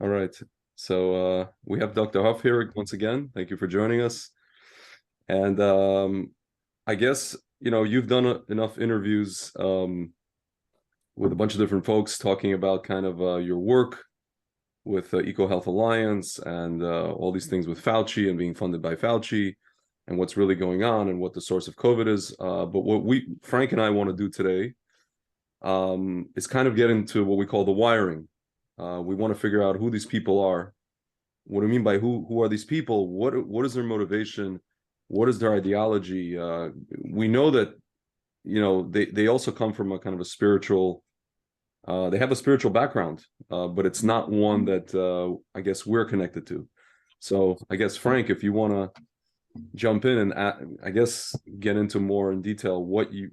All right. So we have Dr. Huff here once again. Thank you for joining us. And I guess, you've done enough interviews with a bunch of different folks talking about kind of your work with EcoHealth Alliance and all these things with Fauci and being funded by Fauci and what's really going on and what the source of COVID is. But what Frank and I want to do today is kind of get into what we call the wiring. We want to figure out who these people are. What do I mean by who are these people? What is their motivation? What is their ideology? We know that, they also come from a kind of a spiritual, they have a spiritual background, but it's not one that I guess we're connected to. So I guess, Frank, if you want to jump in and I guess get into more in detail what it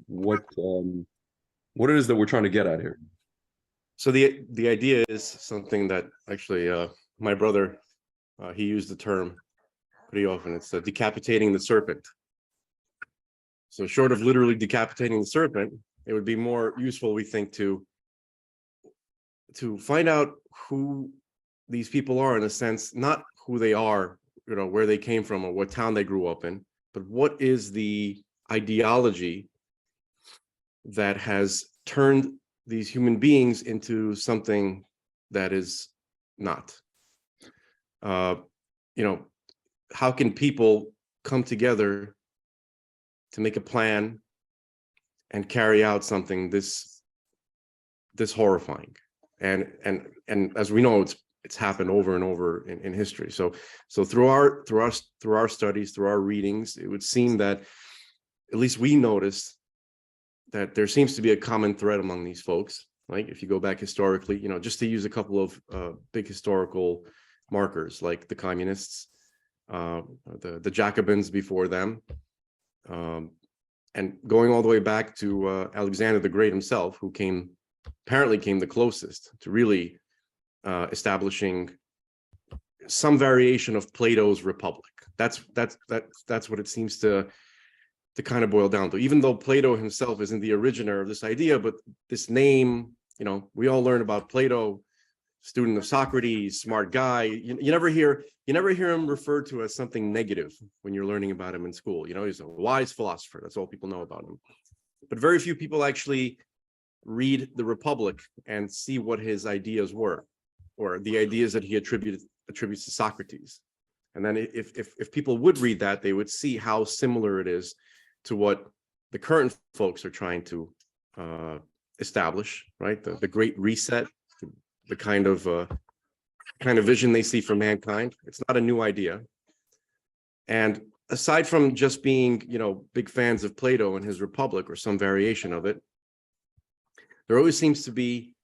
is that we're trying to get at here. So the idea is something that actually my brother, he used the term pretty often. It's decapitating the serpent. So short of literally decapitating the serpent, it would be more useful, we think, to find out who these people are, in a sense, not who they are, where they came from or what town they grew up in, but what is the ideology that has turned these human beings into something that is not. How can people come together to make a plan and carry out something this horrifying? And as we know, it's happened over and over in history. So through our studies, through our readings, it would seem that at least we noticed that there seems to be a common thread among these folks. Like if you go back historically, just to use a couple of big historical markers, like the communists, the Jacobins before them, and going all the way back to Alexander the Great himself, who apparently came the closest to really establishing some variation of Plato's Republic. That's what it seems to kind of boil down to, even though Plato himself isn't the originator of this idea, but this name, we all learn about Plato, student of Socrates, smart guy. You never hear him referred to as something negative when you're learning about him in school. He's a wise philosopher. That's all people know about him. But very few people actually read the Republic and see what his ideas were, or the ideas that he attributes to Socrates. And then if people would read that, they would see how similar it is to what the current folks are trying to establish, right? The Great Reset, the kind of vision they see for mankind. It's not a new idea. And aside from just being, big fans of Plato and his Republic or some variation of it, there always seems to be,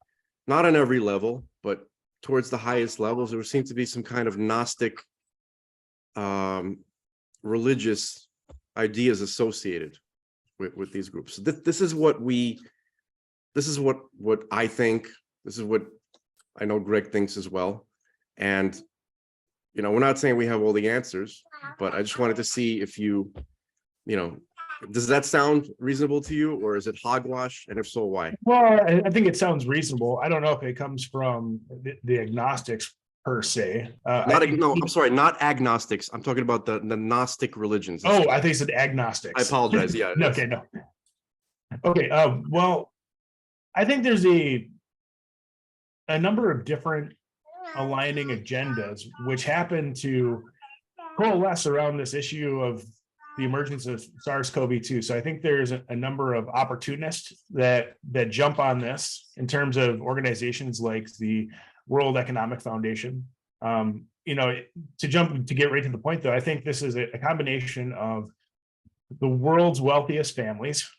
not on every level, but towards the highest levels, there seems to be some kind of Gnostic religious ideas associated with these groups. So this is what I think. This is what I know Greg thinks as well. And we're not saying we have all the answers, but I just wanted to see if does that sound reasonable to you, or is it hogwash? And if so, why? Well, I think it sounds reasonable. I don't know if it comes from the agnostics per se. I'm sorry, not agnostics. I'm talking about the Gnostic religions. Oh, I think it said agnostics. I apologize. Yeah. Okay, no. Okay. Well, I think there's a number of different aligning agendas which happen to coalesce around this issue of the emergence of SARS-CoV-2. So I think there's a number of opportunists that jump on this in terms of organizations like the World Economic Foundation. To get right to the point, though, I think this is a combination of the world's wealthiest families.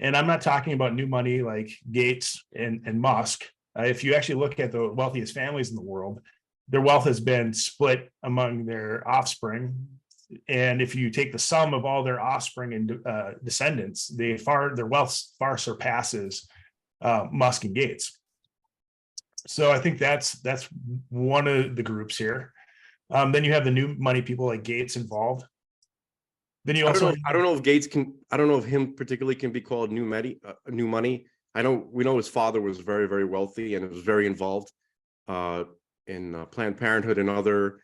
And I'm not talking about new money like Gates and Musk. If you actually look at the wealthiest families in the world, their wealth has been split among their offspring. And if you take the sum of all their offspring and descendants, their wealth far surpasses Musk and Gates. So I think that's one of the groups here. Then you have the new money people like Gates involved. Then you also I don't know if Gates can. I don't know if him particularly can be called new money. We know his father was very, very wealthy and was very involved Planned Parenthood and other,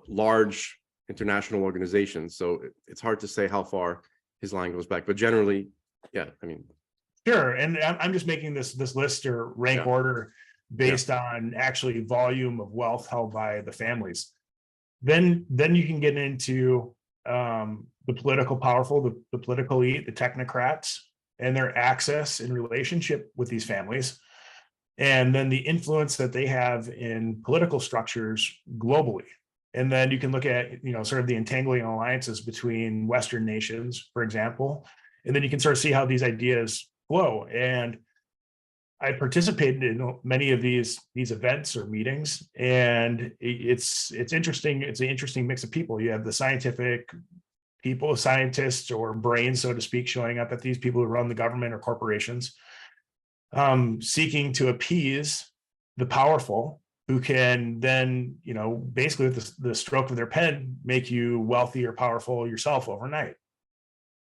large international organizations. So it's hard to say how far his line goes back, but generally, yeah, I mean. Sure, and I'm just making this list or rank order based on actually volume of wealth held by the families. Then you can get into the political powerful, the political elite, the technocrats, and their access and relationship with these families, and then the influence that they have in political structures globally. And then you can look at, sort of the entangling alliances between Western nations, for example, and then you can sort of see how these ideas flow. And I participated in many of these events or meetings, and it's interesting. It's an interesting mix of people. You have the scientific people, scientists or brains, so to speak, showing up at these, people who run the government or corporations, seeking to appease the powerful, who can then, basically with the stroke of their pen, make you wealthy or powerful yourself overnight.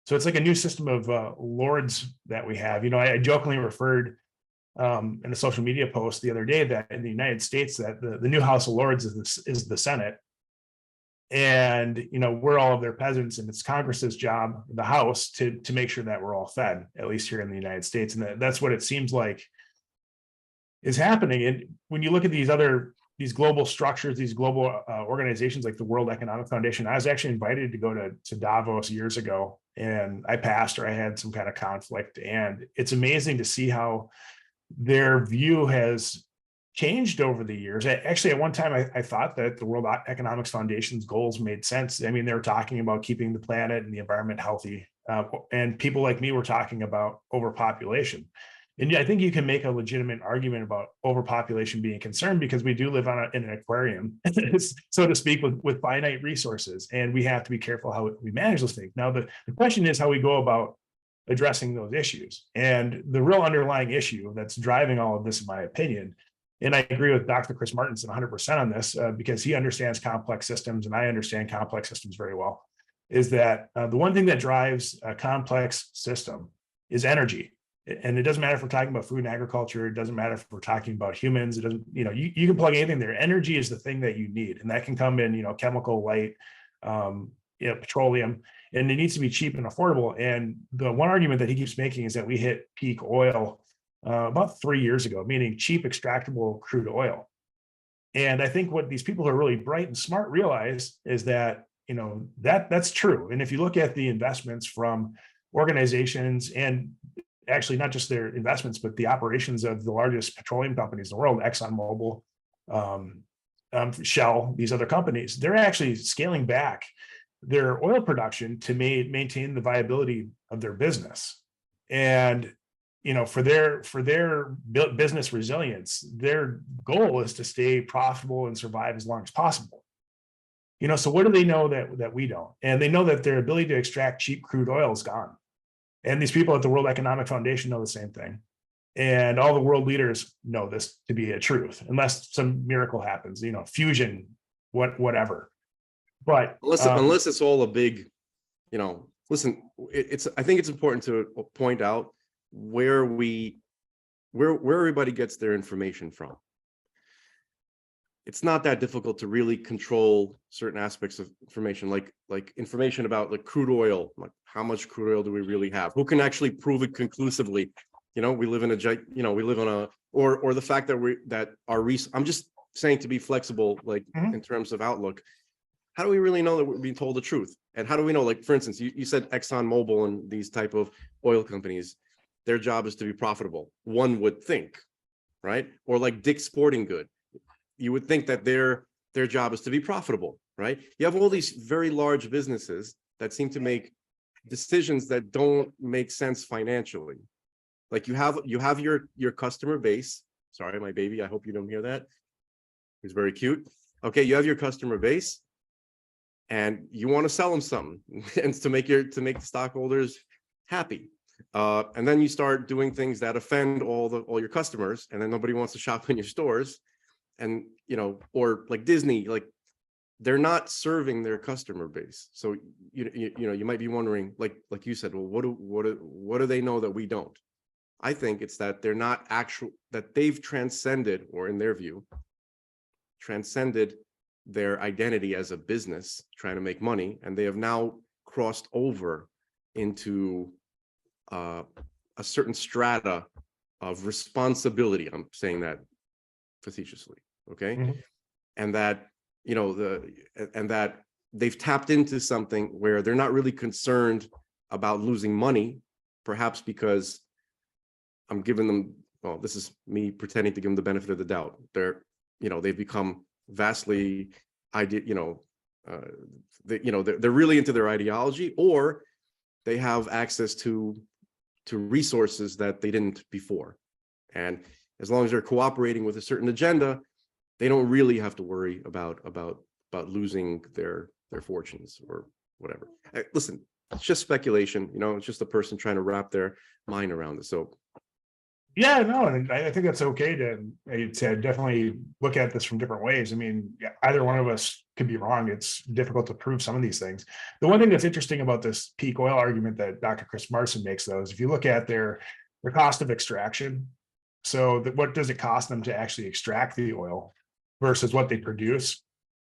So it's like a new system of lords that we have. I jokingly referred in a social media post the other day that in the United States, that the new House of Lords is the Senate. And, we're all of their peasants, and it's Congress's job, the House, to make sure that we're all fed, at least here in the United States. And that's what it seems like is happening. And when you look at these global structures, these global organizations like the World Economic Foundation, I was actually invited to go to Davos years ago, and I passed, or I had some kind of conflict. And it's amazing to see how their view has changed over the years. Actually, at one time, I thought that the World Economic Foundation's goals made sense. I mean, they were talking about keeping the planet and the environment healthy. And people like me were talking about overpopulation. And I think you can make a legitimate argument about overpopulation being a concern, because we do live in an aquarium, so to speak, with finite resources. And we have to be careful how we manage those things. Now, the question is how we go about addressing those issues. And the real underlying issue that's driving all of this, in my opinion, and I agree with Dr. Chris Martenson 100% on this, because he understands complex systems, and I understand complex systems very well, is that the one thing that drives a complex system is energy. And it doesn't matter if we're talking about food and agriculture. It doesn't matter if we're talking about humans. It doesn't, you can plug anything there. Energy is the thing that you need. And that can come in, chemical, light, petroleum, and it needs to be cheap and affordable. And the one argument that he keeps making is that we hit peak oil about 3 years ago, meaning cheap extractable crude oil. And I think what these people who are really bright and smart realize is that, that's true. And if you look at the investments from organizations, and actually not just their investments, but the operations of the largest petroleum companies in the world, ExxonMobil, Shell, these other companies, they're actually scaling back their oil production to maintain the viability of their business. And for their business resilience, their goal is to stay profitable and survive as long as possible. So what do they know that we don't? And they know that their ability to extract cheap crude oil is gone. And these people at the World Economic Foundation know the same thing. And all the world leaders know this to be a truth, unless some miracle happens, fusion, whatever. But unless it's all a big, listen, I think it's important to point out where everybody gets their information from. It's not that difficult to really control certain aspects of information, like information about like crude oil, like how much crude oil do we really have? Who can actually prove it conclusively? We live in or the fact that I'm just saying, to be flexible, like in terms of outlook. How do we really know that we're being told the truth? And how do we know, like, for instance, you said ExxonMobil and these type of oil companies, their job is to be profitable. One would think, right? Or like Dick's Sporting Good. You would think that their job is to be profitable, right? You have all these very large businesses that seem to make decisions that don't make sense financially. Like you have your customer base. Sorry, my baby, I hope you don't hear that. He's very cute. Okay, you have your customer base, and you want to sell them something, and to make the stockholders happy. And then you start doing things that offend all your customers, and then nobody wants to shop in your stores. And or like Disney, like they're not serving their customer base. So you might be wondering, like you said, well, what do they know that we don't? I think it's that they're not that they've transcended, or in their view, transcended their identity as a business trying to make money, and they have now crossed over into a certain strata of responsibility. I'm saying that facetiously, okay? Mhm. And that, you know, and that they've tapped into something where they're not really concerned about losing money, perhaps because I'm giving them, well, this is me pretending to give them the benefit of the doubt. They've become vastly, they're really into their ideology, or they have access to resources that they didn't before. And as long as they're cooperating with a certain agenda, they don't really have to worry about losing their fortunes or whatever. Listen, it's just speculation, it's just a person trying to wrap their mind around it. So Yeah, no, and I think that's okay to definitely look at this from different ways. I mean, either one of us could be wrong. It's difficult to prove some of these things. The one thing that's interesting about this peak oil argument that Dr. Chris Marson makes, though, is if you look at their cost of extraction, so what does it cost them to actually extract the oil versus what they produce?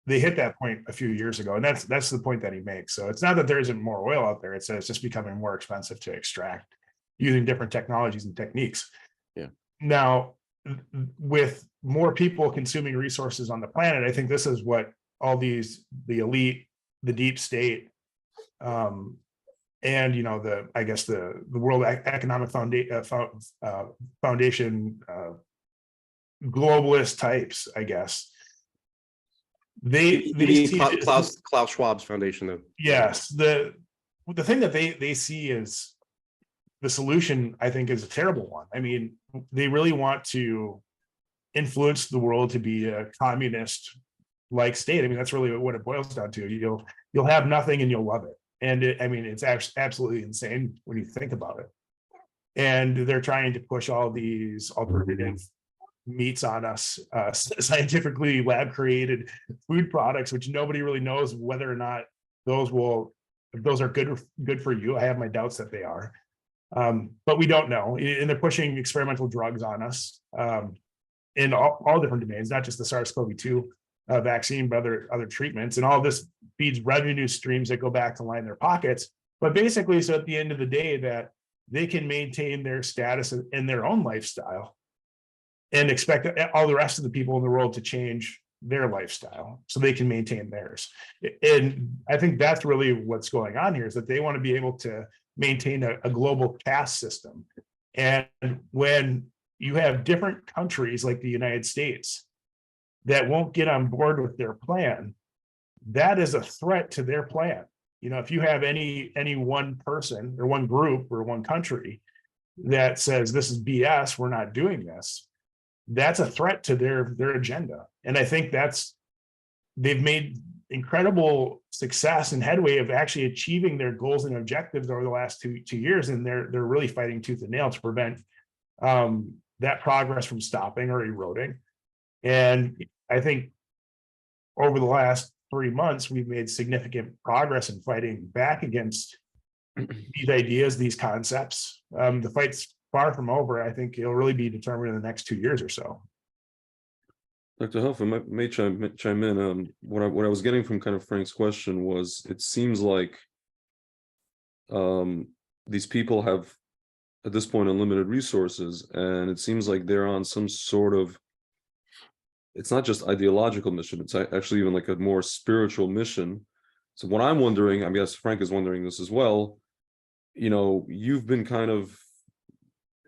They hit that point a few years ago, and that's the point that he makes. So it's not that there isn't more oil out there; it's that it's just becoming more expensive to extract using different technologies and techniques. Yeah. Now, with more people consuming resources on the planet, I think this is what all the elite, the deep state, and the World Economic Foundation, globalist types, I guess. They see Klaus Schwab's foundation. Yes, the thing that they see is the solution, I think, is a terrible one. I mean, they really want to influence the world to be a communist-like state. I mean, that's really what it boils down to. You'll have nothing and you'll love it. And it's absolutely insane when you think about it. And they're trying to push all these alternative meats on us, scientifically lab-created food products, which nobody really knows whether or not those are good for you. I have my doubts that they are. But we don't know. And they're pushing experimental drugs on us in all different domains, not just the SARS-CoV-2 vaccine, but other treatments. And all this feeds revenue streams that go back to line their pockets. But basically, so at the end of the day, that they can maintain their status in their own lifestyle and expect all the rest of the people in the world to change their lifestyle so they can maintain theirs. And I think that's really what's going on here, is that they want to be able to maintain a global caste system. And when you have different countries like the United States that won't get on board with their plan, that is a threat to their plan. If you have any one person or one group or one country that says this is BS, we're not doing this, that's a threat to their agenda. And I think they've made incredible success and headway of actually achieving their goals and objectives over the last two years, and they're really fighting tooth and nail to prevent that progress from stopping or eroding. And I think over the last 3 months, we've made significant progress in fighting back against these ideas, these concepts. The fight's far from over. I think it'll really be determined in the next 2 years or so. Dr. Huff, I may chime in. What I was getting from kind of Frank's question was, it seems like these people have, at this point, unlimited resources, and it seems like they're on some sort of, it's not just ideological mission, it's actually even like a more spiritual mission. So what I'm wondering, I guess Frank is wondering this as well, you've been kind of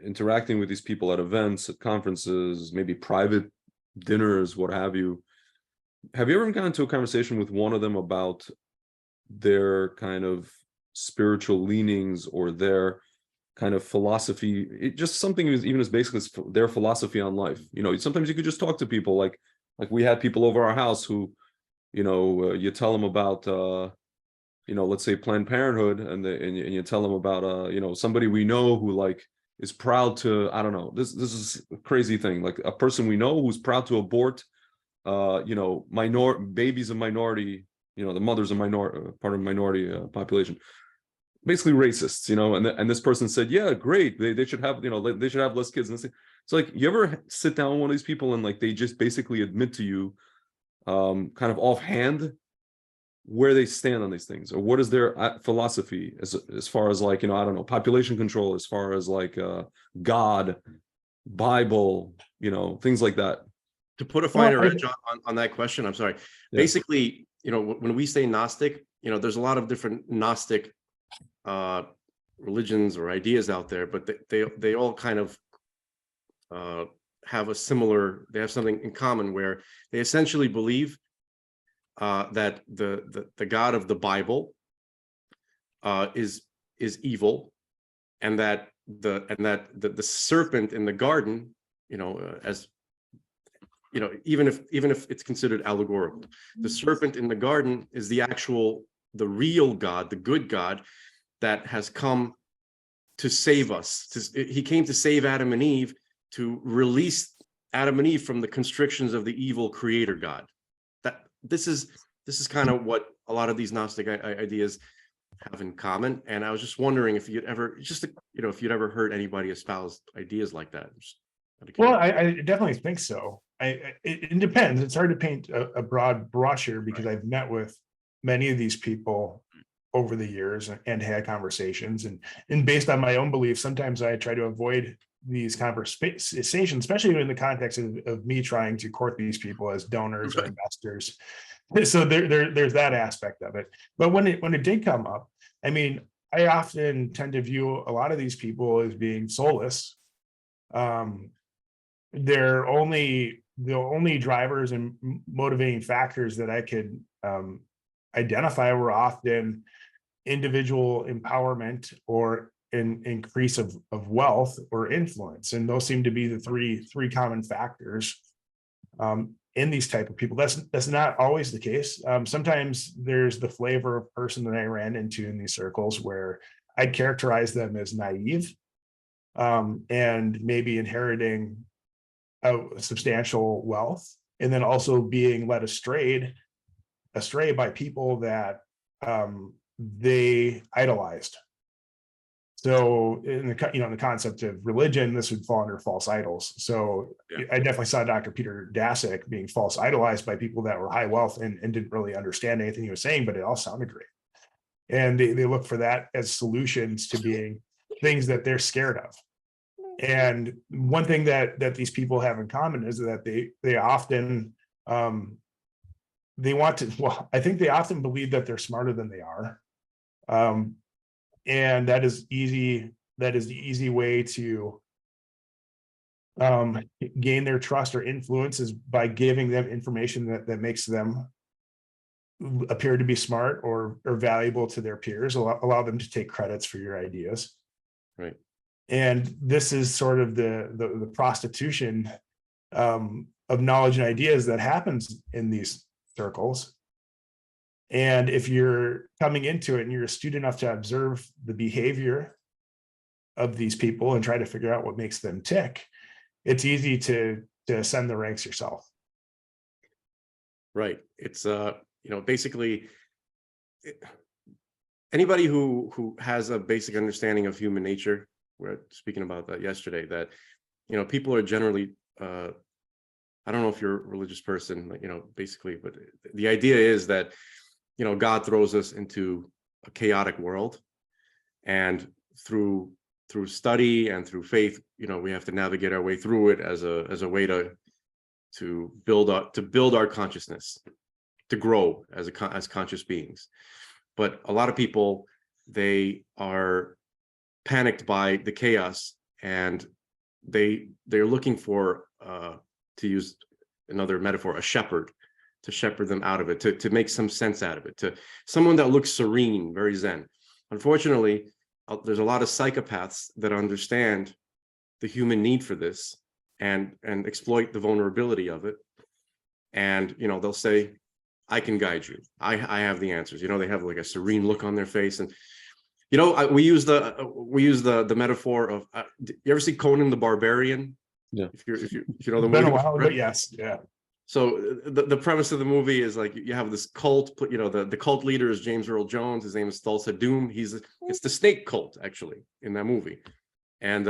interacting with these people at events, at conferences, maybe private dinners, what have you. Have you ever gotten into a conversation with one of them about their kind of spiritual leanings or their kind of philosophy, just something even as basic as their philosophy on life? Sometimes you could just talk to people, like we had people over our house who, you tell them about, let's say Planned Parenthood, and you tell them about, somebody we know who is proud to, I don't know, this is a crazy thing, like a person we know who's proud to abort, babies of minority, the mothers of part of minority population, basically racists, and this person said, yeah, great, they should have, they should have less kids. And it's like, you ever sit down with one of these people and they just basically admit to you kind of offhand where they stand on these things, or what is their philosophy as far as like, I don't know, population control, as far as like God, Bible, things like that. To put a finer edge on that question, I'm sorry. Yeah. Basically, when we say Gnostic, there's a lot of different Gnostic religions or ideas out there, but they all kind of have something in common, where they essentially believe that the God of the Bible is evil, and that the serpent in the garden, even if it's considered allegorical, the serpent in the garden is the real God, the good God that has come to save us. He came to save Adam and Eve, to release Adam and Eve from the constrictions of the evil creator God. This is kind of what a lot of these Gnostic ideas have in common. And I was just wondering if you'd ever heard anybody espouse ideas like that. Well, I definitely think so. It depends. It's hard to paint a broad brochure, because I've met with many of these people over the years and had conversations, and based on my own beliefs, sometimes I try to avoid these conversations, especially in the context of me trying to court these people as donors or investors. So there's that aspect of it. But when it did come up, I mean, I often tend to view a lot of these people as being soulless. They're the only drivers and motivating factors that I could identify were often individual empowerment or an increase of wealth or influence, and those seem to be the three common factors in these type of people. That's not always the case. Sometimes there's the flavor of person that I ran into in these circles where I'd characterize them as naive, and maybe inheriting a substantial wealth, and then also being led astray by people that they idolized. So in the concept of religion, this would fall under false idols. So yeah. I definitely saw Dr. Peter Daszak being false idolized by people that were high wealth and didn't really understand anything he was saying, but it all sounded great. And they look for that as solutions to being things that they're scared of. And one thing that these people have in common is that they often I think they often believe that they're smarter than they are. And that is the easy way to gain their trust or influence, is by giving them information that makes them appear to be smart or valuable to their peers, allow them to take credits for your ideas. Right. And this is sort of the prostitution of knowledge and ideas that happens in these circles. And if you're coming into it and you're astute enough to observe the behavior of these people and try to figure out what makes them tick, it's easy to ascend the ranks yourself. Right. It's basically anybody who has a basic understanding of human nature. We're speaking about that yesterday, that people are generally I don't know if you're a religious person, basically, but the idea is that God throws us into a chaotic world, and through study and through faith, we have to navigate our way through it as a way to build our consciousness, to grow as conscious beings. But a lot of people, they are panicked by the chaos, and they're looking for, to use another metaphor, a shepherd, to shepherd them out of it, to make some sense out of it, to someone that looks serene, very zen. Unfortunately, there's a lot of psychopaths that understand the human need for this and exploit the vulnerability of it. And they'll say, I can guide you. I have the answers. They have like a serene look on their face. And we use the metaphor of you ever see Conan the Barbarian? Yeah. If you know the movie. It's been a while, but yes, yeah. So the premise of the movie is like you have this cult. The cult leader is James Earl Jones. His name is Thulsa Doom. It's the snake cult actually in that movie, and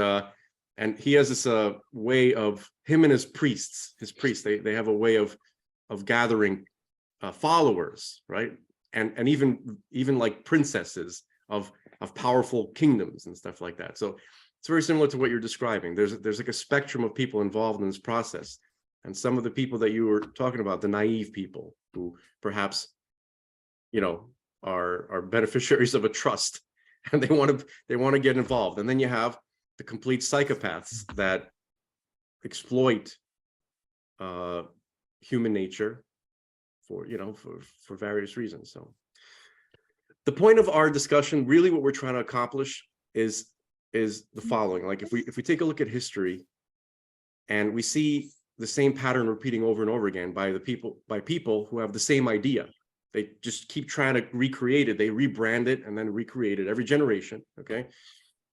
he has this way of him and his priests. They have a way of gathering followers, right? And even like princesses of powerful kingdoms and stuff like that. So it's very similar to what you're describing. There's like a spectrum of people involved in this process. And some of the people that you were talking about, the naive people who perhaps, are beneficiaries of a trust, and they want to get involved. And then you have the complete psychopaths that exploit human nature for various reasons. So the point of our discussion, really what we're trying to accomplish is the following. Like if we take a look at history and we see the same pattern repeating over and over again by people who have the same idea, they just keep trying to recreate it. They rebrand it and then recreate it every generation. Okay,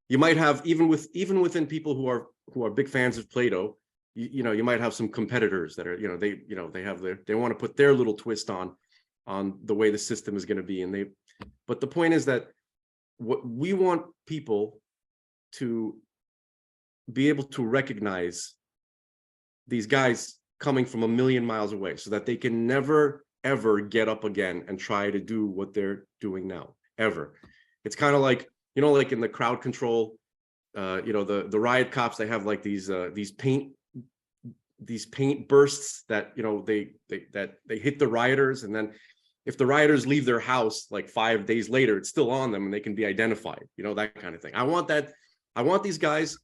you might have even within people who are big fans of Plato, you might have some competitors that are they want to put their little twist on the way the system is going to be, but the point is that what we want people to be able to recognize these guys coming from a million miles away, so that they can never ever get up again and try to do what they're doing now, ever. It's kind of like, like in the crowd control, the riot cops, they have like these paint bursts that they hit the rioters, and then if the rioters leave their house like 5 days later, it's still on them and they can be identified, that kind of thing. I want these guys,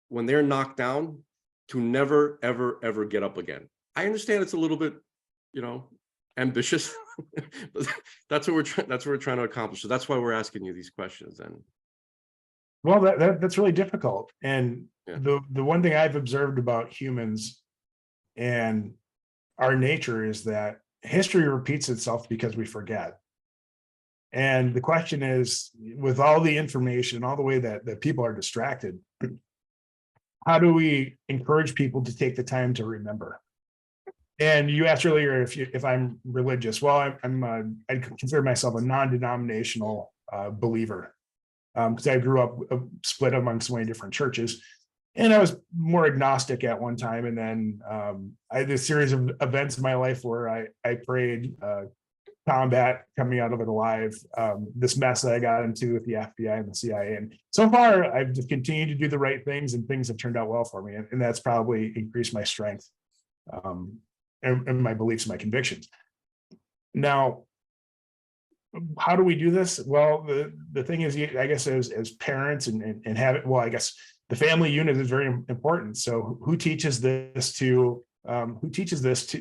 when they're knocked down, to never ever ever get up again. I understand it's a little bit ambitious, but that's what we're trying to accomplish. So that's why we're asking you these questions. And well, that's really difficult. And yeah. the one thing I've observed about humans and our nature is that history repeats itself because we forget. And the question is, with all the information, all the way that people are distracted, how do we encourage people to take the time to remember? And you asked earlier if I'm religious. Well, I consider myself a non-denominational believer, because I grew up split among so many different churches, and I was more agnostic at one time. And then I had this series of events in my life where I prayed combat coming out of it alive, this mess that I got into with the FBI and the CIA. And so far, I've just continued to do the right things, and things have turned out well for me. And that's probably increased my strength and my beliefs and my convictions. Now, how do we do this? Well, the thing is, I guess as parents and have it, well, I guess the family unit is very important. So who teaches this to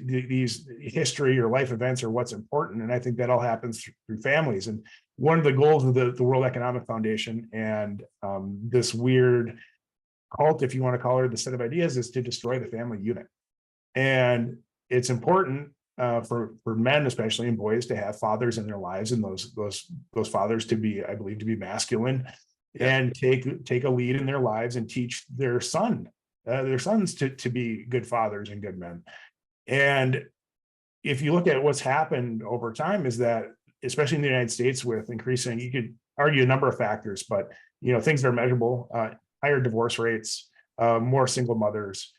these history or life events or what's important? And I think that all happens through families. And one of the goals of the World Economic Foundation and this weird cult, if you want to call it, the set of ideas, is to destroy the family unit. And it's important for men, especially, and boys, to have fathers in their lives, and those fathers to be, I believe, to be masculine, and take a lead in their lives and teach their sons to be good fathers and good men. And if you look at what's happened over time, is that, especially in the United States, with increasing, you could argue a number of factors, but things that are measurable: higher divorce rates, more single mothers,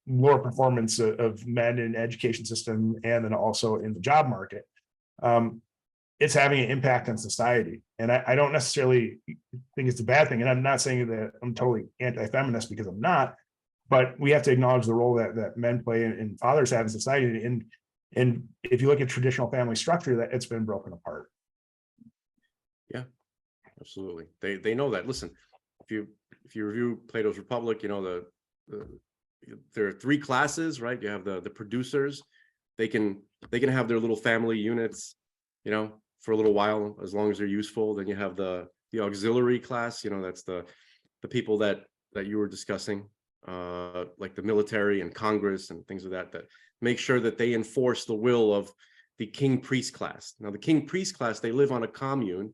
lower performance of men in the education system, and then also in the job market. It's having an impact on society. And I don't necessarily think it's a bad thing. And I'm not saying that I'm totally anti-feminist, because I'm not, but we have to acknowledge the role that men play and fathers have in society. And if you look at traditional family structure, that it's been broken apart. Yeah, absolutely. They know that. Listen, if you review Plato's Republic, there are three classes, right? You have the producers. They can have their little family units, for a little while, as long as they're useful. Then you have the auxiliary class, that's the people that you were discussing, like the military and Congress and things of that make sure that they enforce the will of the king priest class. Now, the king priest class, they live on a commune,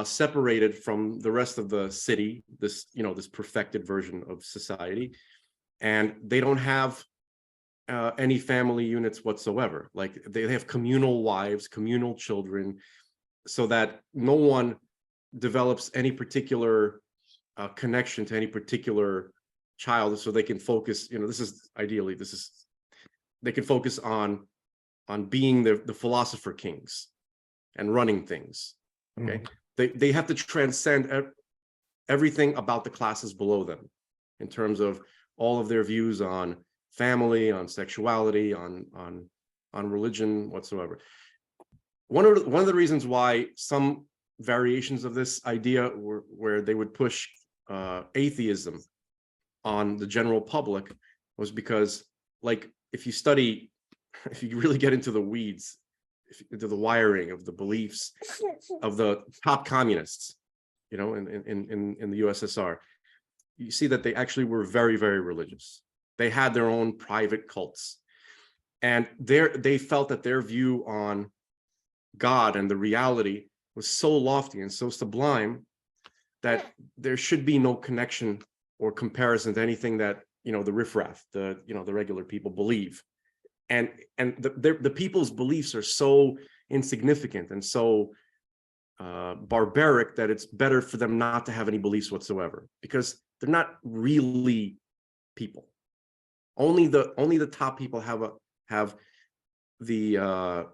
separated from the rest of the city, this perfected version of society, and they don't have any family units whatsoever. Like, they have communal wives, communal children, so that no one develops any particular connection to any particular child, so they can focus. This is they could focus on being the philosopher kings and running things. Okay, they have to transcend everything about the classes below them in terms of all of their views on family, on sexuality, on religion whatsoever. One of the reasons why some variations of this idea were where they would push atheism on the general public was because, like, if you really get into the weeds, into the wiring of the beliefs of the top communists, you know, in the USSR, you see that they actually were very, very religious. They had their own private cults, and they felt that their view on God and the reality was so lofty and so sublime that there should be no connection or comparison to anything that, you know, the riffraff, the regular people believe. And the people's beliefs are so insignificant and so barbaric that it's better for them not to have any beliefs whatsoever, because they're not really people. Only the top people have the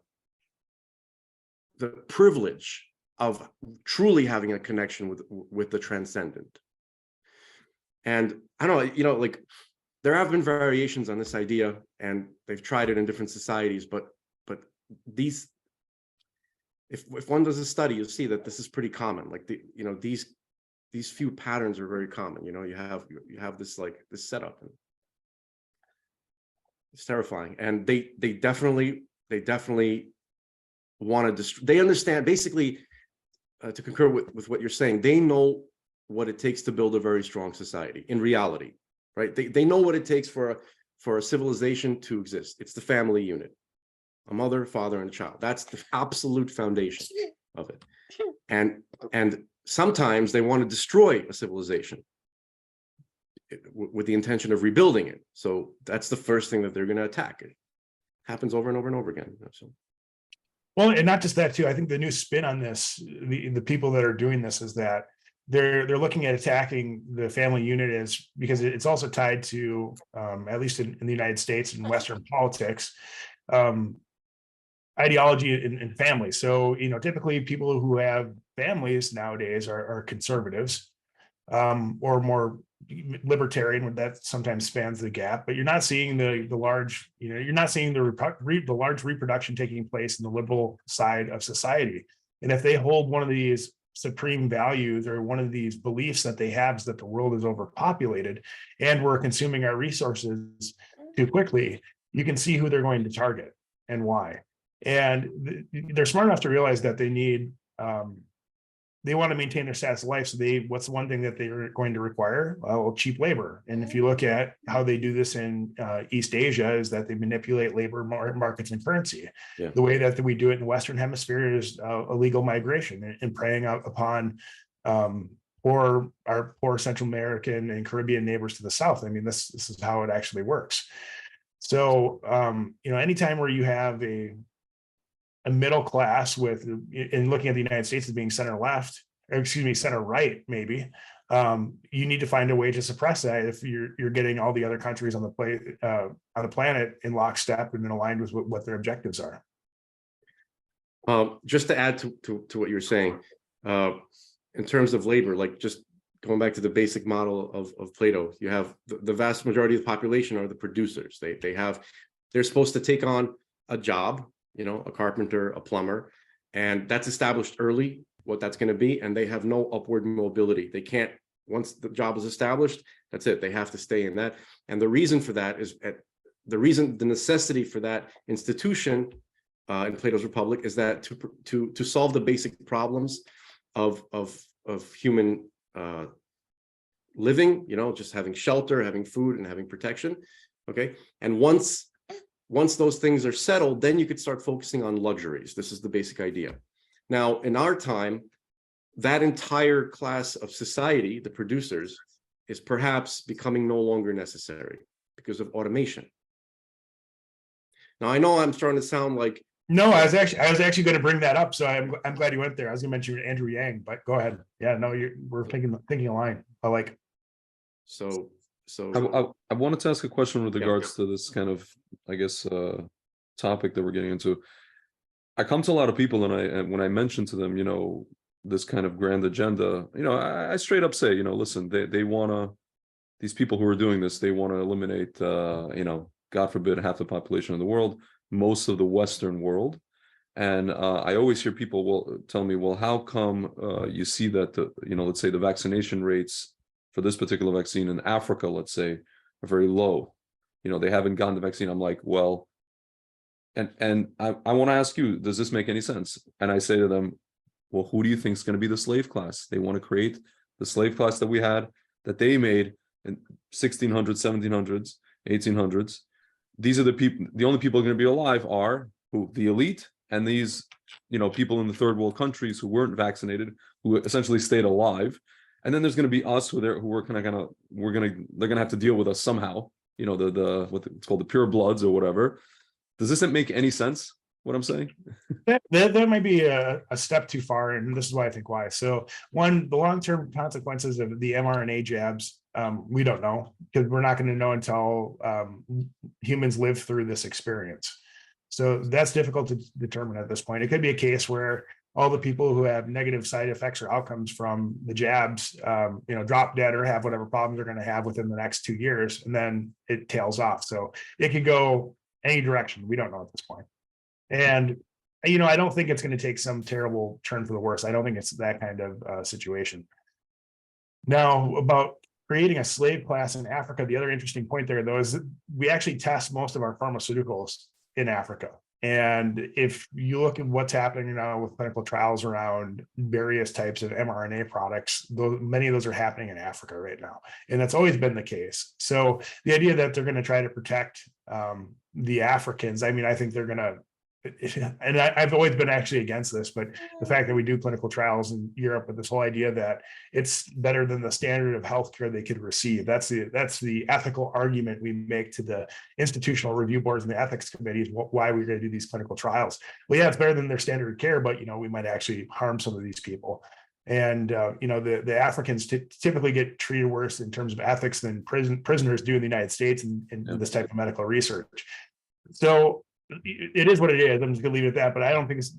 privilege of truly having a connection with the transcendent. And I don't know, you know, like, there have been variations on this idea, and they've tried it in different societies, but these, if one does a study, you'll see that this is pretty common. Like, these few patterns are very common. You know, you have this, like, this setup, and it's terrifying. And they definitely want to they understand, basically, to concur with what you're saying, they know what it takes to build a very strong society in reality, right? They know what it takes for a civilization to exist. It's the family unit, a mother, father, and a child. That's the absolute foundation of it. And sometimes they want to destroy a civilization with the intention of rebuilding it. So that's the first thing that they're going to attack. It happens over and over and over again. So. Well, and not just that too. I think the new spin on this, the people that are doing this, is that they're looking at attacking the family unit as, because it's also tied to, at least in the United States and Western politics, ideology and family. So, you know, typically people who have families nowadays are conservatives, or more libertarian, that sometimes spans the gap. But you're not seeing the large, you know, you're not seeing the large reproduction taking place in the liberal side of society. And if they hold one of these supreme values, or one of these beliefs that they have, is that the world is overpopulated and we're consuming our resources too quickly, you can see who they're going to target and why. And they're smart enough to realize that they need, they want to maintain their status of life. So what's the one thing that they're going to require? Well, cheap labor. And if you look at how they do this in East Asia, is that they manipulate labor markets and currency. Yeah. The way that we do it in the Western Hemisphere is illegal migration and preying out upon our poor Central American and Caribbean neighbors to the South. I mean, this is how it actually works. So, you know, anytime where you have a middle class with, in looking at the United States as being center left, or excuse me, center right, maybe, you need to find a way to suppress that if you're getting all the other countries on the planet in lockstep and aligned with what their objectives are. Just to add to what you're saying, in terms of labor, like, just going back to the basic model of Plato, you have the vast majority of the population are the producers. They're supposed to take on a job, you know, a carpenter, a plumber, and that's established early what that's going to be, and they have no upward mobility. They can't, once the job is established, that's it. They have to stay in that. And the reason for that is the necessity for that institution in Plato's Republic is that to solve the basic problems of human living, you know, just having shelter, having food, and having protection. Okay, and once those things are settled, then you could start focusing on luxuries. This is the basic idea. Now, in our time, that entire class of society, the producers, is perhaps becoming no longer necessary because of automation. Now, I know I'm starting to sound like... No, I was actually going to bring that up. So I'm glad you went there. I was going to mention Andrew Yang, but go ahead. Yeah, no, we're thinking a line. I like. So I wanted to ask a question with Yeah. regards to this kind of, I guess, topic that we're getting into. I come to a lot of people, and when I mention to them, this kind of grand agenda, I straight up say, listen, they want to, these people who are doing this, they want to eliminate, God forbid, half the population of the world, most of the Western world. And I always hear people will tell me, well, how come you see that let's say the vaccination rates for this particular vaccine in Africa, let's say, are very low. They haven't gotten the vaccine. I'm like, well, and I want to ask you, does this make any sense? And I say to them, well, who do you think is going to be the slave class? They want to create the slave class that we had, that they made in 1600s, 1700s, 1800s. These are the people, the only people going to be alive are who? The elite and these, people in the third world countries who weren't vaccinated, who essentially stayed alive. And then there's going to be us they're going to have to deal with us somehow. What's called the pure bloods or whatever. Does this make any sense, what I'm saying? That might be a step too far, and this is why I think why. So one, the long-term consequences of the mRNA jabs, we don't know, because we're not going to know until humans live through this experience. So that's difficult to determine at this point. It could be a case where all the people who have negative side effects or outcomes from the jabs, drop dead or have whatever problems they're going to have within the next 2 years, and then it tails off. So it could go any direction. We don't know at this point. And, I don't think it's going to take some terrible turn for the worse. I don't think it's that kind of situation. Now, about creating a slave class in Africa, the other interesting point there, though, is that we actually test most of our pharmaceuticals in Africa. And if you look at what's happening now with clinical trials around various types of mRNA products, many of those are happening in Africa right now. And that's always been the case. So the idea that they're going to try to protect the Africans, I think they're going to, and I've always been actually against this, but the fact that we do clinical trials in Europe with this whole idea that it's better than the standard of healthcare they could receive. That's the ethical argument we make to the institutional review boards and the ethics committees, why we're going to do these clinical trials. Well, yeah, it's better than their standard of care, but we might actually harm some of these people. And the Africans typically get treated worse in terms of ethics than prisoners do in the United States in this type of medical research. So it is what it is. I'm just gonna leave it at that. But I don't think it's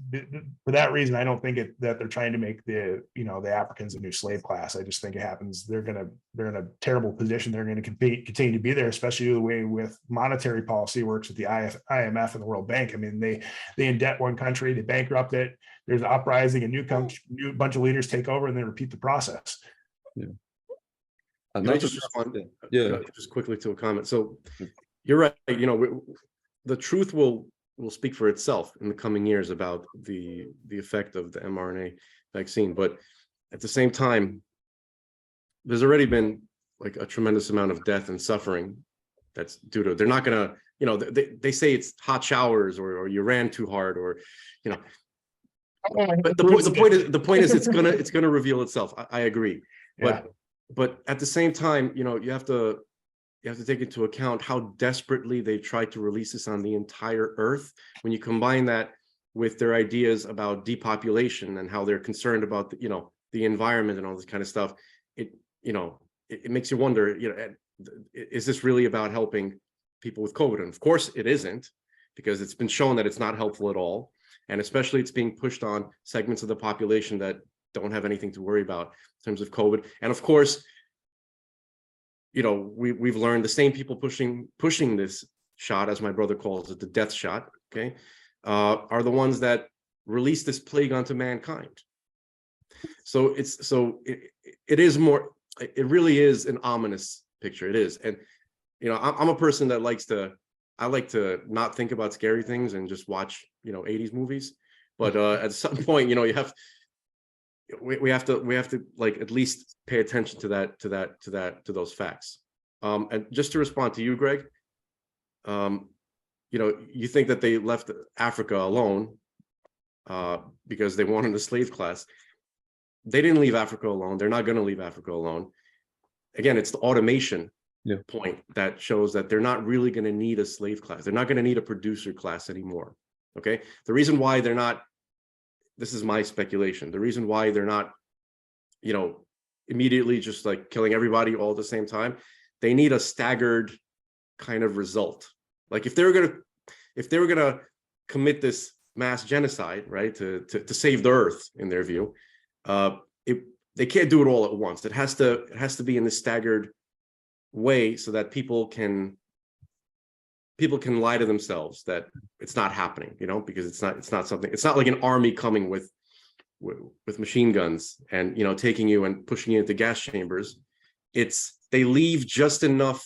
for that reason. I don't think that they're trying to make the Africans a new slave class. I just think it happens. They're in a terrible position. They're going to continue to be there, especially the way with monetary policy works with the IMF and the World Bank. They indebt one country, they bankrupt it. There's an uprising, a new bunch of leaders take over, and they repeat the process. Yeah. Can I just respond? Yeah. Just quickly to a comment. So you're right. The truth will speak for itself in the coming years about the effect of the mRNA vaccine. But at the same time, there's already been like a tremendous amount of death and suffering that's due to, they're not going to, they say it's hot showers or you ran too hard or, but the point is it's going to reveal itself. I agree. But at the same time, you have to take into account how desperately they tried to release this on the entire earth. When you combine that with their ideas about depopulation and how they're concerned about the environment and all this kind of stuff, it makes you wonder, is this really about helping people with COVID? And of course it isn't, because it's been shown that it's not helpful at all. And especially it's being pushed on segments of the population that don't have anything to worry about in terms of COVID. And of course, we've learned the same people pushing this shot, as my brother calls it, the death shot, okay, are the ones that release this plague onto mankind. So it is more, it really is an ominous picture. It is. And, I'm a person that I like to not think about scary things and just watch, 80s movies. But at some point, we have to like at least pay attention to those facts. And just to respond to you, Greg, you think that they left Africa alone because they wanted a slave class. They didn't leave Africa alone. They're not going to leave Africa alone. Again, it's the automation point that shows that they're not really going to need a slave class. They're not going to need a producer class anymore. Okay. The reason why they're not, this is my speculation, the reason why they're not, immediately just like killing everybody all at the same time, they need a staggered kind of result. Like if they were gonna commit this mass genocide, right, to save the earth, in their view, they can't do it all at once. It has to be in this staggered way so that people can lie to themselves that it's not happening, because it's not something. It's not like an army coming with machine guns and taking you and pushing you into gas chambers. They leave just enough.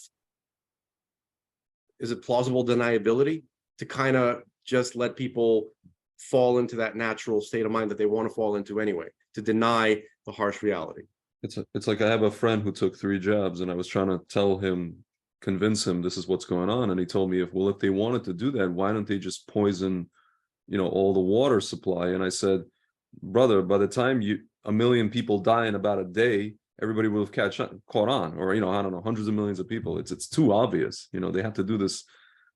Is it plausible deniability to kind of just let people fall into that natural state of mind that they want to fall into anyway, to deny the harsh reality? It's like I have a friend who took 3 jabs, and I was trying to convince him this is what's going on, and he told me if they wanted to do that, why don't they just poison all the water supply? And I said, brother, by the time 1 million people die in about a day, everybody will have caught on, or I don't know, hundreds of millions of people. It's too obvious. They have to do this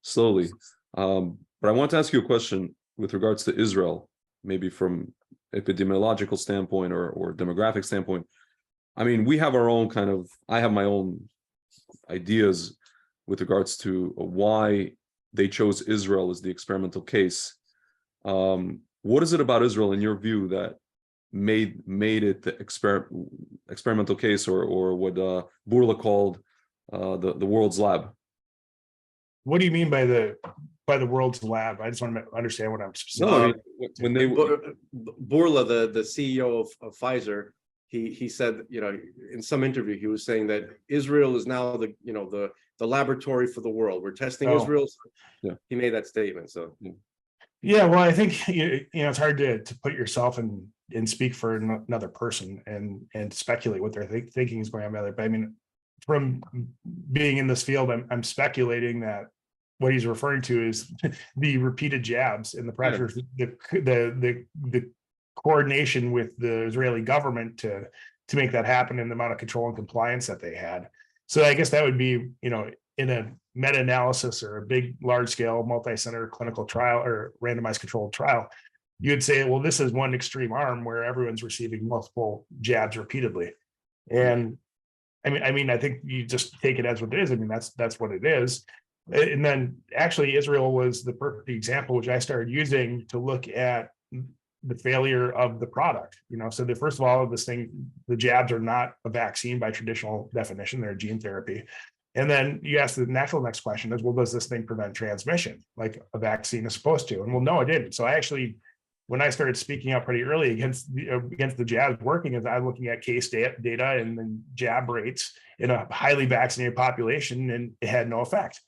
slowly. But I want to ask you a question with regards to Israel, maybe from epidemiological standpoint or demographic standpoint. I mean, we have our own I have my own ideas with regards to why they chose Israel as the experimental case. What is it about Israel, in your view, that made it the experimental case, or what Burla called the world's lab? What do you mean by the world's lab? I just want to understand what I'm saying. No, I mean, when they Burla, the CEO of Pfizer, he said, in some interview, he was saying that Israel is now the laboratory for the world. We're testing Israel. Yeah. He made that statement. So yeah, well, I think it's hard to put yourself and speak for another person and speculate what they're thinking is going on by there. But I mean, from being in this field, I'm speculating that what he's referring to is the repeated jabs and the pressure, the coordination with the Israeli government to make that happen, and the amount of control and compliance that they had. So I guess that would be, in a meta-analysis or a big, large-scale, multi-center clinical trial or randomized controlled trial, you'd say, well, this is one extreme arm where everyone's receiving multiple jabs repeatedly. And I mean, I think you just take it as what it is. I mean, that's what it is. And then actually Israel was the perfect example, which I started using to look at the failure of the product. So first of all, the jabs are not a vaccine by traditional definition, they're a gene therapy. And then you ask the natural next question is, well, does this thing prevent transmission like a vaccine is supposed to? And well, no, it didn't. So I actually, when I started speaking out pretty early against the jabs working, is I'm looking at case data and then jab rates in a highly vaccinated population, and it had no effect.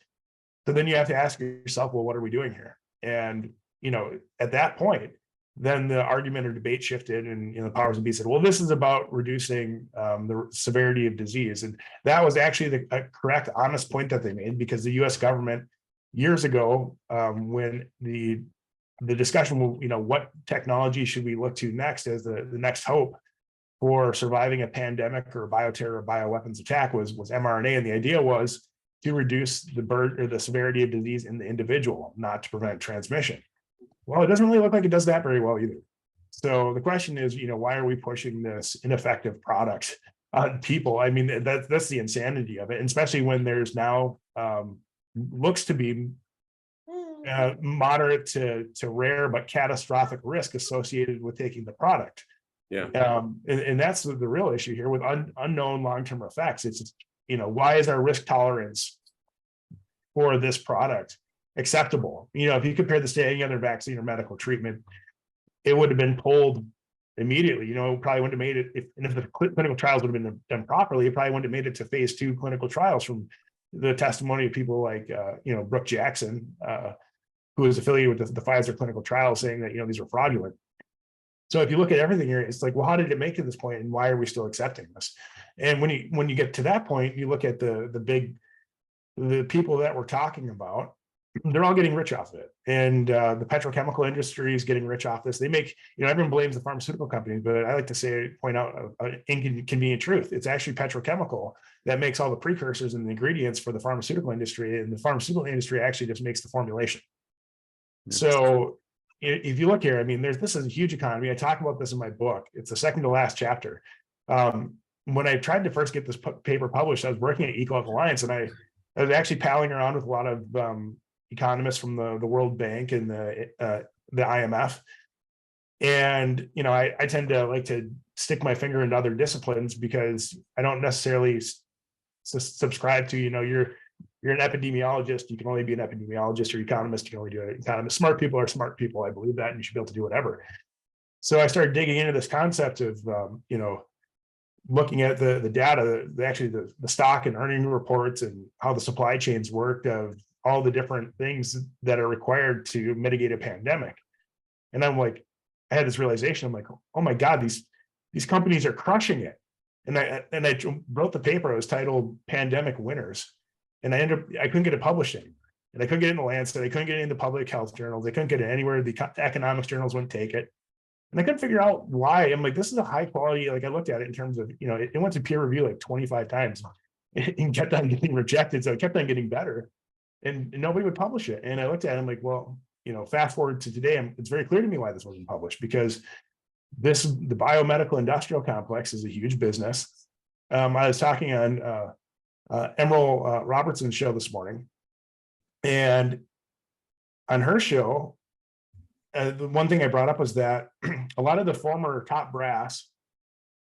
So then you have to ask yourself, well, what are we doing here? And, at that point, then the argument or debate shifted, and the powers that be said, well, this is about reducing the severity of disease. And that was actually a correct, honest point that they made, because the US government years ago, when the discussion, what technology should we look to next as the next hope for surviving a pandemic or a bioterror or bioweapons attack was mRNA. And the idea was to reduce the burden or the severity of disease in the individual, not to prevent transmission. Well, it doesn't really look like it does that very well either. So the question is, why are we pushing this ineffective product on people? I mean, that's the insanity of it, and especially when there's now looks to be moderate to rare but catastrophic risk associated with taking the product. Yeah. And that's the real issue here with unknown long-term effects. It's why is our risk tolerance for this product acceptable? If you compare this to any other vaccine or medical treatment, it would have been pulled immediately. Probably wouldn't have made it if the clinical trials would have been done properly. It probably wouldn't have made it to phase 2 clinical trials, from the testimony of people like Brooke Jackson, who is affiliated with the Pfizer clinical trial, saying that these were fraudulent. So if you look at everything here, it's like, well, how did it make to this point, and why are we still accepting this? And when you get to that point, you look at the people that we're talking about, they're all getting rich off of it. And the petrochemical industry is getting rich off this. They make, everyone blames the pharmaceutical companies, but I like to point out an inconvenient truth. It's actually petrochemical that makes all the precursors and the ingredients for the pharmaceutical industry. And the pharmaceutical industry actually just makes the formulation. So if you look here, I mean, this is a huge economy. I talk about this in my book. It's the second to last chapter. when I tried to first get this paper published, I was working at EcoHealth Alliance, and I was actually palling around with a lot of economists from the World Bank and the IMF. And, you know, I tend to like to stick my finger into other disciplines because I don't necessarily subscribe to, you know, you're an epidemiologist, you can only be an epidemiologist, or economist, you can only do it. Economist. Smart people are smart people. I believe that, and you should be able to do whatever. So I started digging into this concept of, you know, looking at the data, the stock and earning reports, and how the supply chains worked of all the different things that are required to mitigate a pandemic. And I'm like, I had this realization. I'm like, oh my God, these companies are crushing it. And I wrote the paper. It was titled "Pandemic Winners," and I couldn't get it published anywhere. And I couldn't get it in the Lancet. I couldn't get it in the public health journals. I couldn't get it anywhere. The economics journals wouldn't take it. And I couldn't figure out why. I'm like, this is a high quality, like I looked at it in terms of, you know, it went to peer review like 25 times and kept on getting rejected. So it kept on getting better, and nobody would publish it. And I looked at it, I'm like, well, you know, fast forward to today, it's very clear to me why this wasn't published, because the biomedical industrial complex is a huge business. I was talking on Emerald Robertson's show this morning, and on her show, the one thing I brought up was that a lot of the former top brass,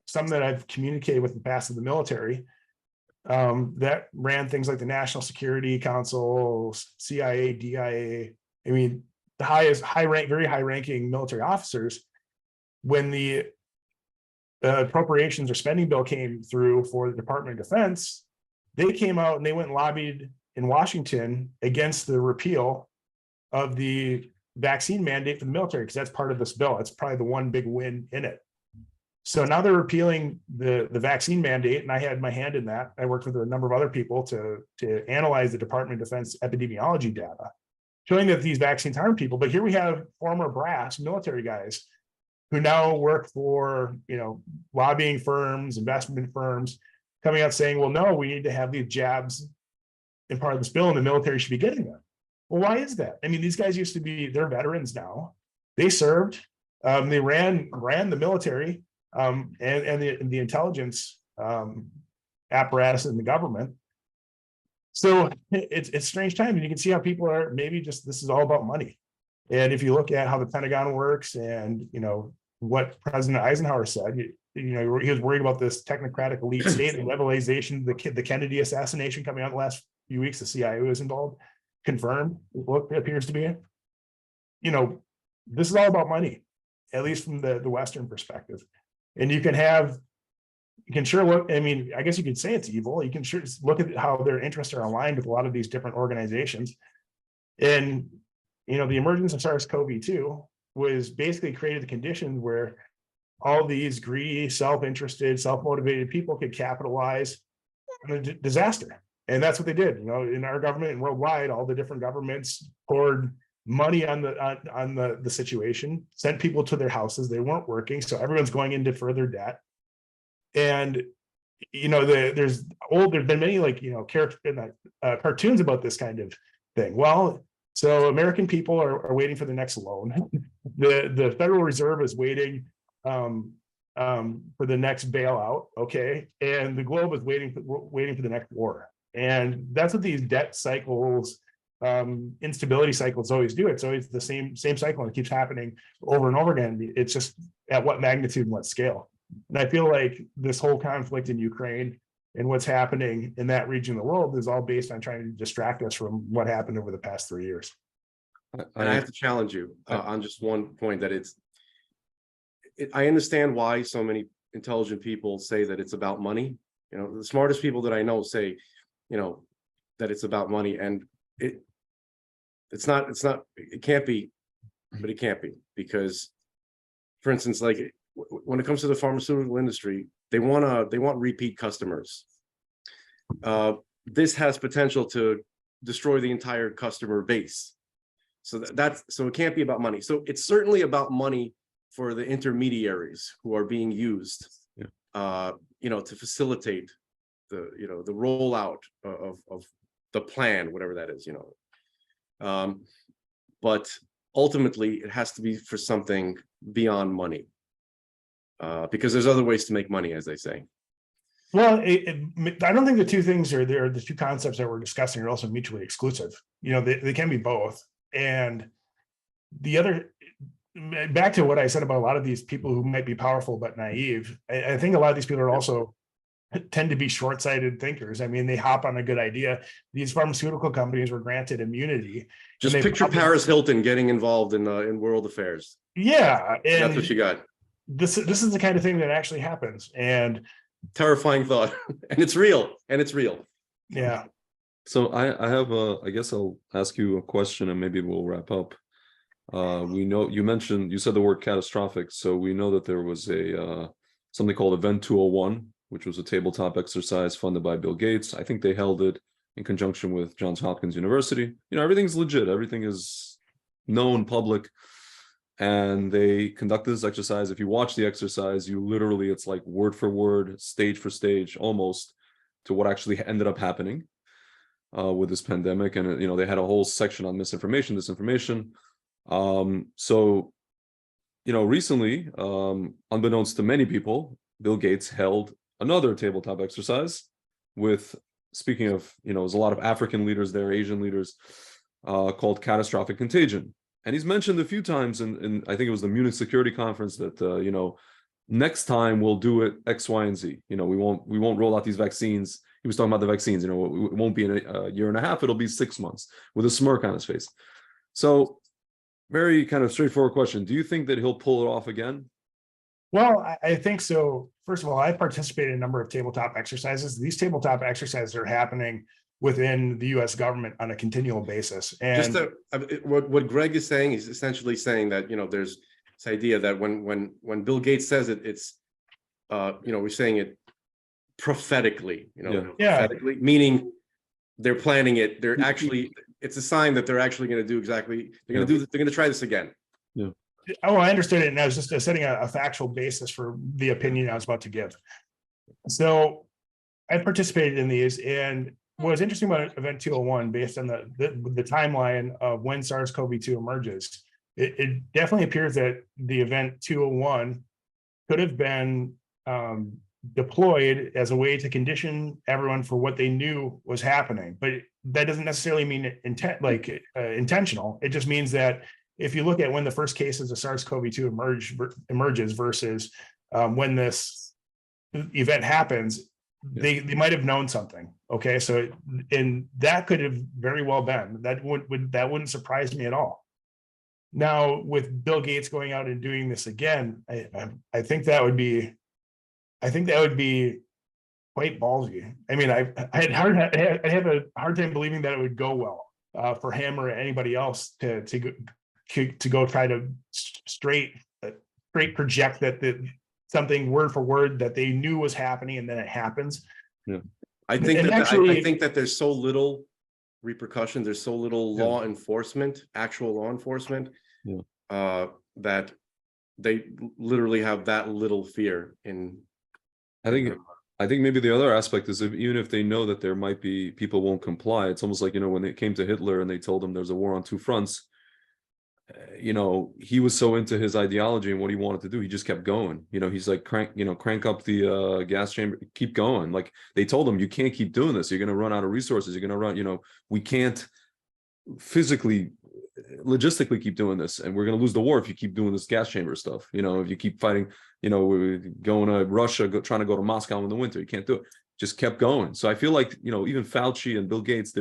some that I've communicated with in the past of the military, that ran things like the National Security Council, CIA, DIA. I mean, the very high ranking military officers, when the appropriations or spending bill came through for the Department of Defense, they came out and they went and lobbied in Washington against the repeal of the vaccine mandate for the military, because that's part of this bill. It's probably the one big win in it. So now they're repealing the vaccine mandate, and I had my hand in that. I worked with a number of other people to analyze the Department of Defense epidemiology data, showing that these vaccines harm people. But here we have former brass military guys who now work for, you know, lobbying firms, investment firms, coming out saying, well, no, we need to have these jabs in part of this bill, and the military should be getting them. Well, why is that? I mean, these guys used to be, they're veterans now. They served, they ran the military, and the intelligence apparatus in the government. So it's strange time, and you can see how people are maybe just, this is all about money. And if you look at how the Pentagon works, and you know what President Eisenhower said, you know, he was worried about this technocratic elite state and levelization, the Kennedy assassination coming out in the last few weeks. The CIA was involved, confirmed what appears to be. You know, this is all about money, at least from the Western perspective. And you can sure look, I mean, I guess you could say it's evil. You can sure look at how their interests are aligned with a lot of these different organizations. And, you know, the emergence of SARS-CoV-2 was basically created the conditions where all these greedy, self-interested, self-motivated people could capitalize on a disaster. And that's what they did. You know, in our government and worldwide, all the different governments poured money on the situation, sent people to their houses. They weren't working, so everyone's going into further debt. And you know, there's been many, like, you know, cartoons about this kind of thing. Well, so American people are waiting for the next loan. The Federal Reserve is waiting for the next bailout, okay, and the globe is waiting for the next war. And that's what these debt cycles, instability cycles always do. It's always the same cycle, and it keeps happening over and over again. It's just at what magnitude and what scale. And I feel like this whole conflict in Ukraine and what's happening in that region of the world is all based on trying to distract us from what happened over the past 3 years. And I have to challenge you on just one point, that I understand why so many intelligent people say that it's about money. You know, the smartest people that I know say, you know, that it's about money, and it's not, it can't be, but it can't be, because, for instance, like when it comes to the pharmaceutical industry, they want repeat customers. This has potential to destroy the entire customer base. So so it can't be about money. So it's certainly about money for the intermediaries who are being used, you know, to facilitate the rollout of the plan, whatever that is, you know. But ultimately, it has to be for something beyond money, because there's other ways to make money, as they say. Well, I don't think the two things are there. The two concepts that we're discussing are also mutually exclusive. They can be both. And the other, back to what I said about a lot of these people who might be powerful but naive, I think a lot of these people are also tend to be short-sighted thinkers. I mean, they hop on a good idea. These pharmaceutical companies were granted immunity. Just picture Paris Hilton getting involved in world affairs. Yeah, and that's what you got. This is the kind of thing that actually happens, and terrifying thought, and it's real. Yeah. So I have I guess I'll ask you a question, and maybe we'll wrap up. We know you said the word catastrophic, so we know that there was a something called Event 201, which was a tabletop exercise funded by Bill Gates. I think they held it in conjunction with Johns Hopkins University. Everything's legit. Everything is known, public. And they conducted this exercise. If you watch the exercise, it's like word for word, stage for stage, almost to what actually ended up happening with this pandemic. And, they had a whole section on misinformation, disinformation. So, recently, unbeknownst to many people, Bill Gates held another tabletop exercise with, speaking of, there's a lot of African leaders there, Asian leaders, called Catastrophic Contagion. And he's mentioned a few times in I think it was the Munich Security Conference that, next time we'll do it X, Y, and Z. We won't roll out these vaccines. He was talking about the vaccines, it won't be in a year and a half, it'll be 6 months, with a smirk on his face. So very kind of straightforward question. Do you think that he'll pull it off again? Well, I think so. First of all, I participated in a number of tabletop exercises. These tabletop exercises are happening within the U.S. government on a continual basis. And what Greg is saying is essentially saying that there's this idea that when Bill Gates says it, it's we're saying it prophetically. Prophetically, meaning they're planning it. They're actually, it's a sign that they're actually going to do exactly. They're going to try this again. Yeah. Oh, I understood it. And I was just setting a factual basis for the opinion I was about to give. So I participated in these, and what was interesting about Event 201, based on the timeline of when SARS-CoV-2 emerges, it definitely appears that the Event 201 could have been deployed as a way to condition everyone for what they knew was happening. But that doesn't necessarily mean intentional. It just means that if you look at when the first cases of SARS-CoV-2 emerges versus when this event happens, they might have known something. Okay, so and that could have very well been that wouldn't surprise me at all. Now, with Bill Gates going out and doing this again, I think that would be quite ballsy. I mean, I have a hard time believing that it would go well for him or anybody else to go try to straight project that something word for word that they knew was happening and then it happens. Yeah, I think that there's so little repercussion. There's so little law enforcement, actual law enforcement, that they literally have that little fear in. I think maybe the other aspect is even if they know that there might be people won't comply, it's almost like, when they came to Hitler and they told him there's a war on two fronts, he was so into his ideology and what he wanted to do, he just kept going. He's like, crank up the gas chamber, keep going. Like they told him, you can't keep doing this. You're going to run out of resources. You're going to run, we can't physically, logistically keep doing this. And we're going to lose the war if you keep doing this gas chamber stuff. If you keep fighting, we're going to Russia, trying to go to Moscow in the winter. You can't do it. Just kept going. So I feel like, even Fauci and Bill Gates,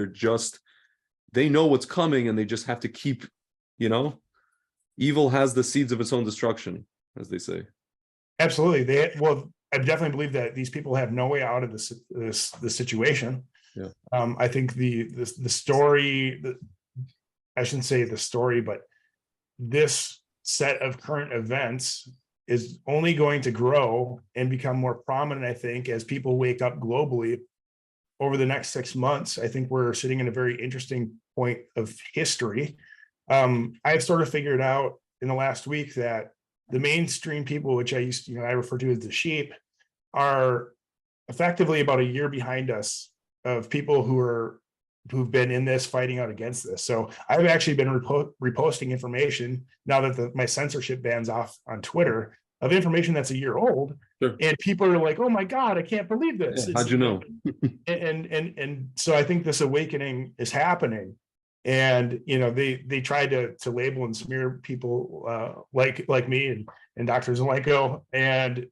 they know what's coming and they just have to keep, evil has the seeds of its own destruction, as they say. Absolutely. I definitely believe that these people have no way out of this situation. Yeah. I think the story, I shouldn't say the story, but this set of current events is only going to grow and become more prominent, I think, as people wake up globally over the next 6 months. I think we're sitting in a very interesting point of history. I've sort of figured out in the last week that the mainstream people, which I refer to as the sheep, are effectively about a year behind us of people who've been in this, fighting out against this. So I've actually been reposting information now that my censorship ban's off on Twitter, of information that's a year old, Sure. And people are like, oh my God, I can't believe this. Yeah, how'd you know? And so I think this awakening is happening. And they try to label and smear people like me and Dr. Zelenko. And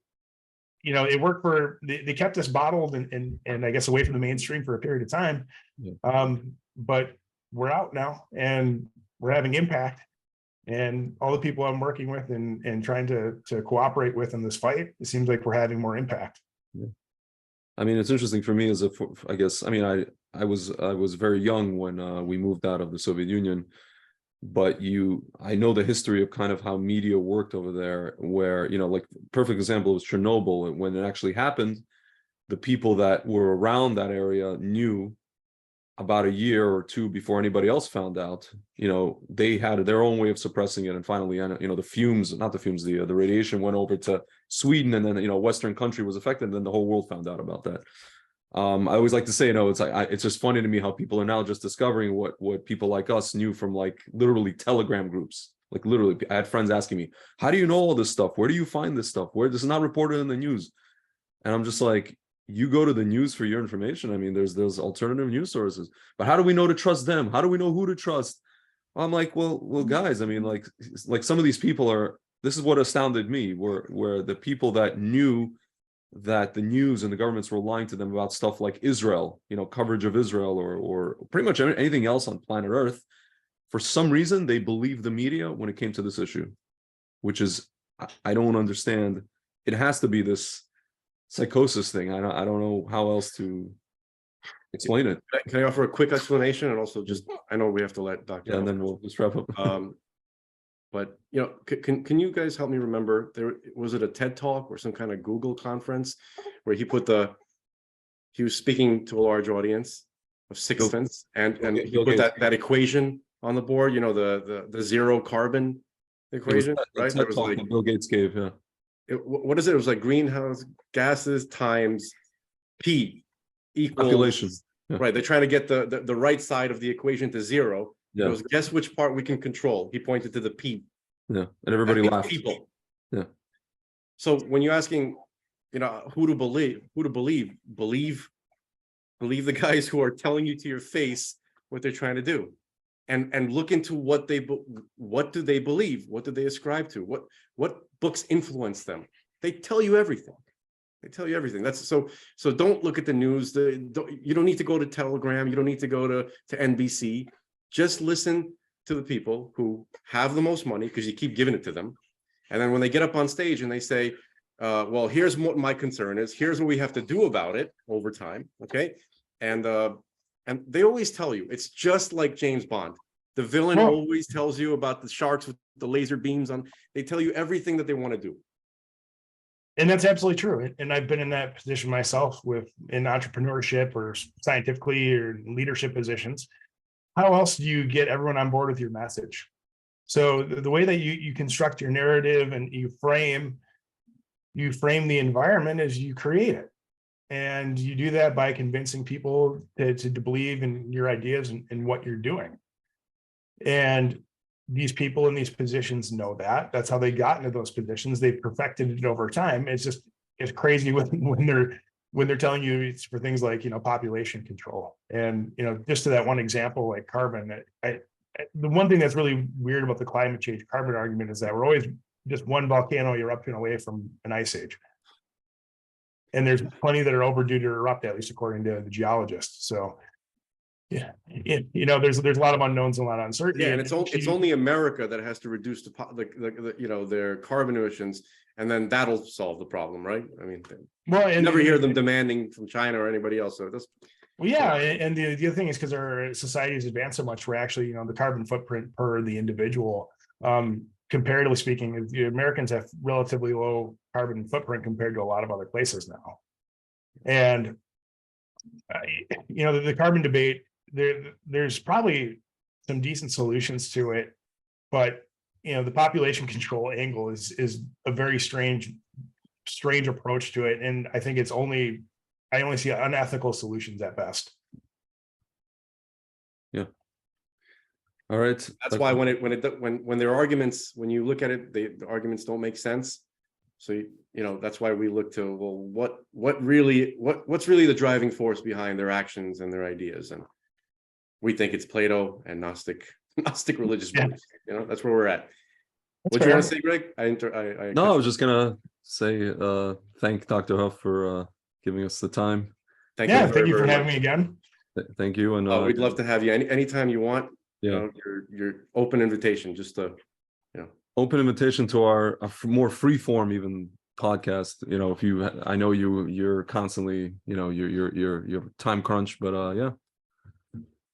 it worked they kept us bottled and I guess away from the mainstream for a period of time. Yeah. But we're out now and we're having impact. And all the people I'm working with and trying to cooperate with in this fight, it seems like we're having more impact. Yeah. I mean, it's interesting for me I guess, I mean, I was very young when we moved out of the Soviet Union, but I know the history of kind of how media worked over there, where, like perfect example was Chernobyl. And when it actually happened, the people that were around that area knew about a year or two before anybody else found out. They had their own way of suppressing it, and finally, the fumes, not the fumes, the radiation went over to Sweden, and then a Western country was affected, and then the whole world found out about that. I always like to say, it's like it's just funny to me how people are now just discovering what people like us knew from like literally Telegram groups. Like literally, I had friends asking me, "How do you know all this stuff? Where do you find this stuff? Where this is not reported in the news?" And I'm just like, you go to the news for your information. I mean, there's alternative news sources, but how do we know to trust them? How do we know who to trust? I'm like, well, guys, I mean, like some of these people this is what astounded me, where the people that knew that the news and the governments were lying to them about stuff like Israel, coverage of Israel or pretty much anything else on planet Earth, for some reason, they believed the media when it came to this issue, which is, I don't understand. It has to be this psychosis thing. I don't know how else to explain it. Can I offer a quick explanation? And also just, I know we have to let Dr. Yeah, and then we'll just wrap up. But can you guys help me remember, was it a TED Talk or some kind of Google conference where he was speaking to a large audience of sixths, and he put that equation on the board, the zero carbon equation, right? That was like Bill Gates gave, yeah. What is it? It was like greenhouse gases times P equals population. Yeah. Right. They're trying to get the right side of the equation to zero. Yeah. It was, guess which part we can control. He pointed to the P. Yeah, and everybody laughed. People. Yeah. So when you're asking, who to believe, believe the guys who are telling you to your face what they're trying to do, and look into what do they believe, what do they ascribe to, what books influence them. They tell you everything. That's so don't look at the news. You don't need to go to Telegram. You don't need to go to NBC. Just listen to the people who have the most money, because you keep giving it to them. And then when they get up on stage and they say, well, here's what my concern is. Here's what we have to do about it over time. Okay. And they always tell you, it's just like James Bond. The villain always tells you about the sharks with the laser beams on. They tell you everything that they want to do. And that's absolutely true. And I've been in that position myself in entrepreneurship or scientifically or leadership positions. How else do you get everyone on board with your message? So the way that you construct your narrative and you frame the environment is you create it. And you do that by convincing people to believe in your ideas and what you're doing. And these people in these positions know that. That's how they got into those positions. They've perfected it over time. It's crazy when they're telling you it's for things like, population control. And, just to that one example, like carbon, the one thing that's really weird about the climate change carbon argument is that we're always just one volcano erupting away from an ice age. And there's plenty that are overdue to erupt, at least according to the geologists. So, yeah, there's a lot of unknowns and a lot of uncertainty. Yeah, and it's only America that has to reduce their carbon emissions, and then that'll solve the problem, right? I mean, you never hear them demanding from China or anybody else. So that's and the other thing is, because our society has advanced so much, we're actually, the carbon footprint per the individual, comparatively speaking, the Americans have relatively low carbon footprint compared to a lot of other places now. And the carbon debate, there's probably some decent solutions to it, but the population control angle is a very strange approach to it, and I think I only see unethical solutions at best. Yeah. All right. That's why when their arguments, when you look at it, the arguments don't make sense. So, that's why we look to, well, what's really the driving force behind their actions and their ideas? And we think it's Plato and Gnostic religious beliefs. That's where we're at. What do you want to say, Greg? No, I was just gonna say thank Dr. Huff for giving us the time. Thank Yeah, you thank you for very having much. me again. Thank you, and Oh, we'd love to have you anytime you want. Yeah. Your open invitation, just to, open invitation to our more free form even podcast. If you, I know you're constantly, you're time crunch, but yeah,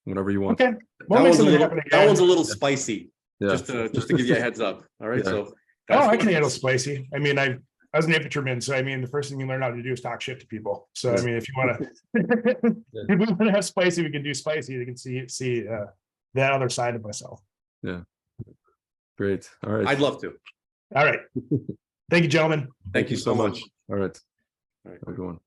whenever you want. Okay. We'll make something happen that again. one's a little spicy. Yeah. Just to give you a heads up. All right. Yeah. So I can handle spicy. I mean, I was an infantryman, so I mean, the first thing you learn how to do is talk shit to people. So I mean, if you want to, if we want to have spicy, we can do spicy. You can see that other side of myself. Yeah. Great. All right. I'd love to. All right. Thank you, gentlemen. Thank you so much. All right. All right. Have a good one.